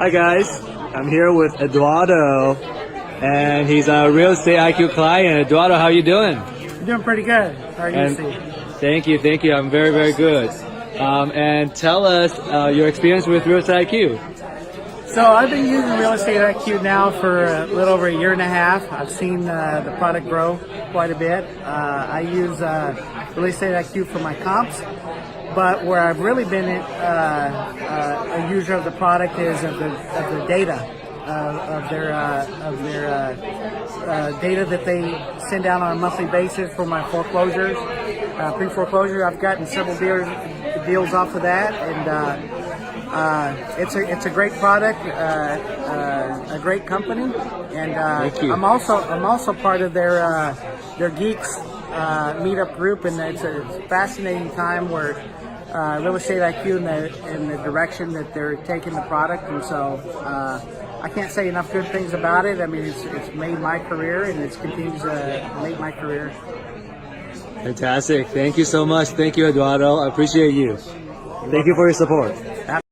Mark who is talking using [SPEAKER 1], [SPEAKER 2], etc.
[SPEAKER 1] Hi guys, I'm here with Eduardo, and he's a real estate IQ client. Eduardo, how you doing?
[SPEAKER 2] You're doing pretty good. How are you, Steve?
[SPEAKER 1] Thank you. I'm very, very good. And tell us your experience with real estate IQ.
[SPEAKER 2] So I've been using Real Estate IQ now for a little over a year and a half. I've seen the product grow quite a bit. I use Real Estate IQ for my comps, but where I've really been a user of the product is of the data, of their data that they send out on a monthly basis for my foreclosures, pre-foreclosure. I've gotten several deals off of that, and it's a great product, a great company, and I'm also part of their geeks meetup group, and it's a fascinating time where Real Estate IQ in the direction that they're taking the product, and so I can't say enough good things about it. I mean, it's made my career, and it continues to make my career.
[SPEAKER 1] Fantastic. Thank you so much. Thank you, Eduardo. I appreciate you. Thank you for your support.